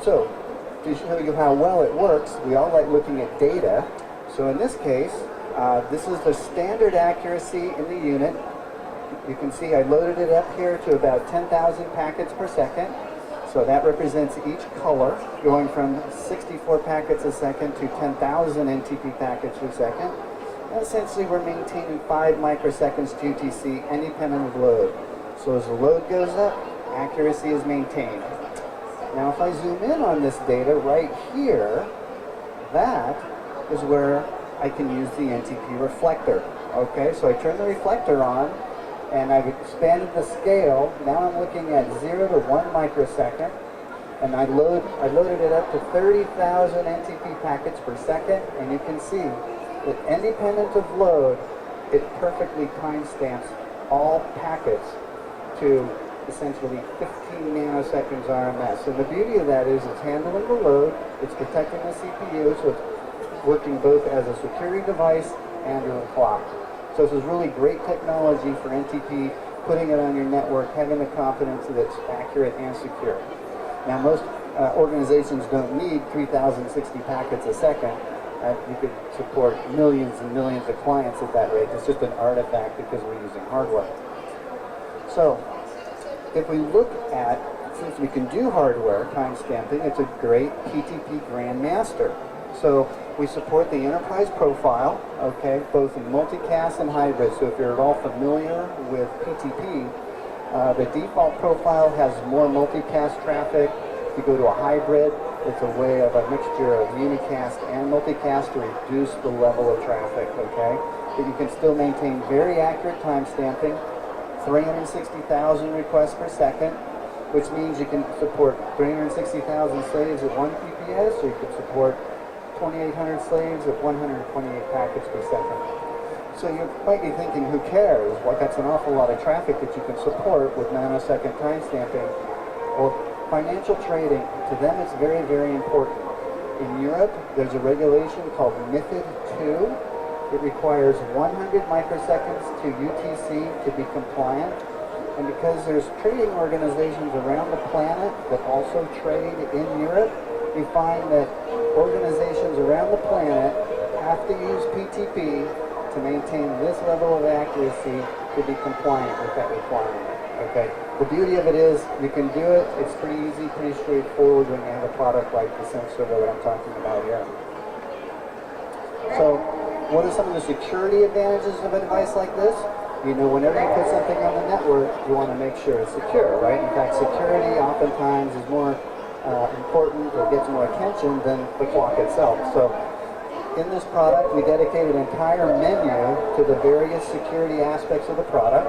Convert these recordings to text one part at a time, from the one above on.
So, to show you how well it works, we all like looking at data. So in this case, this is the standard accuracy in the unit. You can see I loaded it up here to about 10,000 packets per second. So that represents each color, going from 64 packets a second to 10,000 NTP packets per second. And essentially, we're maintaining 5 microseconds UTC independent of load. So as the load goes up, accuracy is maintained. Now, if I zoom in on this data right here, that is where I can use the NTP reflector. Okay, so I turn the reflector on, and I've expanded the scale. Now I'm looking at 0 to 1 microsecond, and I loaded it up to 30,000 NTP packets per second, and you can see that independent of load, it perfectly timestamps all packets to essentially 15 nanoseconds RMS. And the beauty of that is it's handling the load, it's protecting the CPU, so it's working both as a security device and as a clock. So this is really great technology for NTP, putting it on your network, having the confidence that it's accurate and secure. Now most organizations don't need 3,060 packets a second. You could support millions and millions of clients at that rate. It's just an artifact because we're using hardware. So if we look at, since we can do hardware timestamping, it's a great PTP Grandmaster. So we support the enterprise profile, okay, both in multicast and hybrid. So if you're at all familiar with PTP, the default profile has more multicast traffic. If you go to a hybrid, it's a way of a mixture of unicast and multicast to reduce the level of traffic, okay? But you can still maintain very accurate timestamping, 360,000 requests per second, which means you can support 360,000 slaves at 1 PPS, or you could support 2,800 slaves at 128 packets per second. So you might be thinking, who cares? Well, that's an awful lot of traffic that you can support with nanosecond timestamping. Well, financial trading, to them it's very, very important. In Europe, there's a regulation called MiFID II. It requires 100 microseconds to UTC to be compliant. And because there's trading organizations around the planet that also trade in Europe, we find that organizations around the planet have to use PTP to maintain this level of accuracy to be compliant with that requirement. Okay. The beauty of it is you can do it. It's pretty easy, pretty straightforward when you have a product like the sensor that I'm talking about here. So what are some of the security advantages of a device like this? You know, whenever you put something on the network, you want to make sure it's secure, right? In fact, security oftentimes is more important or gets more attention than the clock itself. So in this product, we dedicate an entire menu to the various security aspects of the product.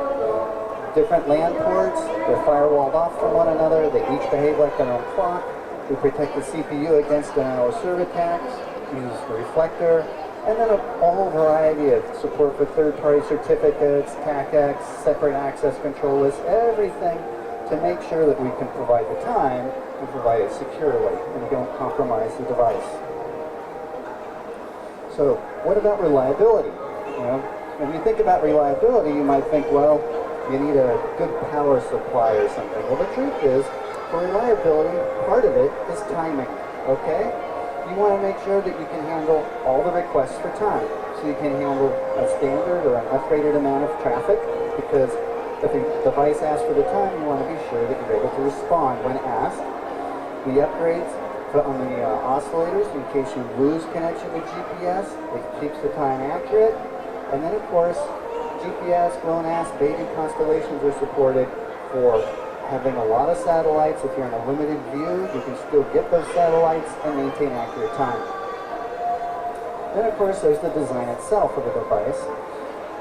Different LAN ports, they're firewalled off from one another, they each behave like their own clock. We protect the CPU against denial of service attacks, uses the reflector, and then a whole variety of support for third-party certificates, TACX, separate access control lists, everything to make sure that we can provide the time and provide it securely and don't compromise the device. So what about reliability? You know, when you think about reliability, you might think, well, you need a good power supply or something. Well, the truth is, for reliability, part of it is timing, okay? You want to make sure that you can handle all the requests for time. So you can handle a standard or an upgraded amount of traffic, because if a device asks for the time, you want to be sure that you're able to respond when asked. The upgrades on the oscillators, in case you lose connection with GPS, it keeps the time accurate. And then, of course, GPS, GLONASS, baby constellations are supported for having a lot of satellites. If you're in a limited view, you can still get those satellites and maintain accurate time. Then, of course, there's the design itself of the device.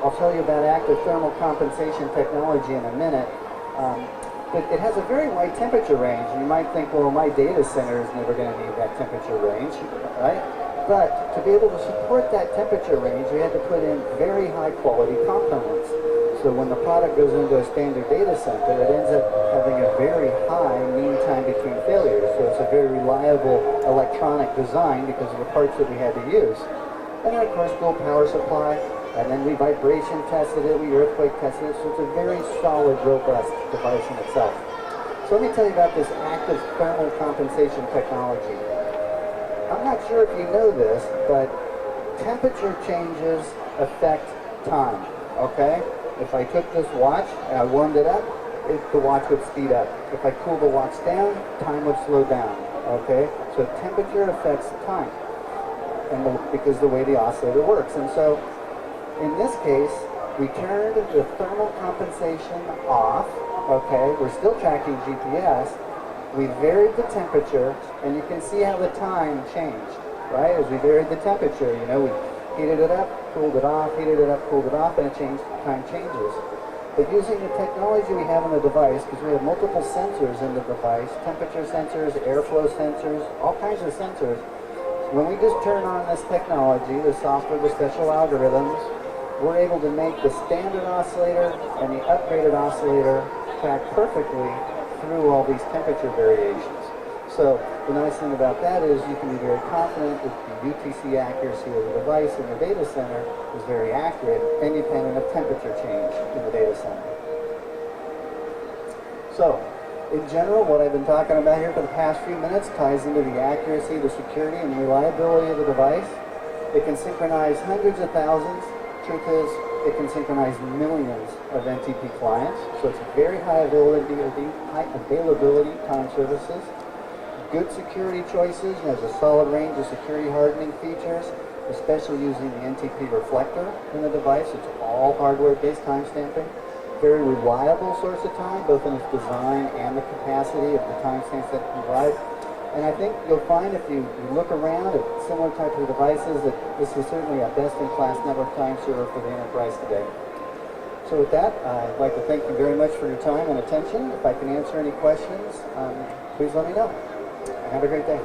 I'll tell you about active thermal compensation technology in a minute. But it has a very wide temperature range. You might think, well, my data center is never going to need that temperature range, right? But to be able to support that temperature range, you had to put in very high quality components. So when the product goes into a standard data center, it ends up having a very high mean time between failures. So it's a very reliable electronic design because of the parts that we had to use. And then, of course, dual power supply. And then we vibration tested it, we earthquake tested it. So it's a very solid, robust device in itself. So let me tell you about this active thermal compensation technology. I'm not sure if you know this, but temperature changes affect time, okay? If I took this watch and I warmed it up, the watch would speed up. If I cool the watch down, time would slow down, okay? So temperature affects time, and because the way the oscillator works. And so in this case, we turned the thermal compensation off, okay? We're still tracking GPS. We varied the temperature, and you can see how the time changed, right? As we varied the temperature, you know, we heated it up, cooled it off, heated it up, cooled it off, and time changes. But using the technology we have in the device, because we have multiple sensors in the device, temperature sensors, airflow sensors, all kinds of sensors, when we just turn on this technology, the software, the special algorithms, we're able to make the standard oscillator and the upgraded oscillator track perfectly through all these temperature variations. So the nice thing about that is you can be very confident that the UTC accuracy of the device in the data center is very accurate, independent of temperature change in the data center. So, in general, what I've been talking about here for the past few minutes ties into the accuracy, the security, and the reliability of the device. It can synchronize hundreds of thousands. Truth is, it can synchronize millions of NTP clients, so it's very high availability time services. Good security choices, and has a solid range of security hardening features, especially using the NTP reflector in the device. It's all hardware-based timestamping. Very reliable source of time, both in its design and the capacity of the timestamps that it provides. And I think you'll find if you look around at similar types of devices that this is certainly a best-in-class network time server for the enterprise today. So with that, I'd like to thank you very much for your time and attention. If I can answer any questions, please let me know. Have a great day.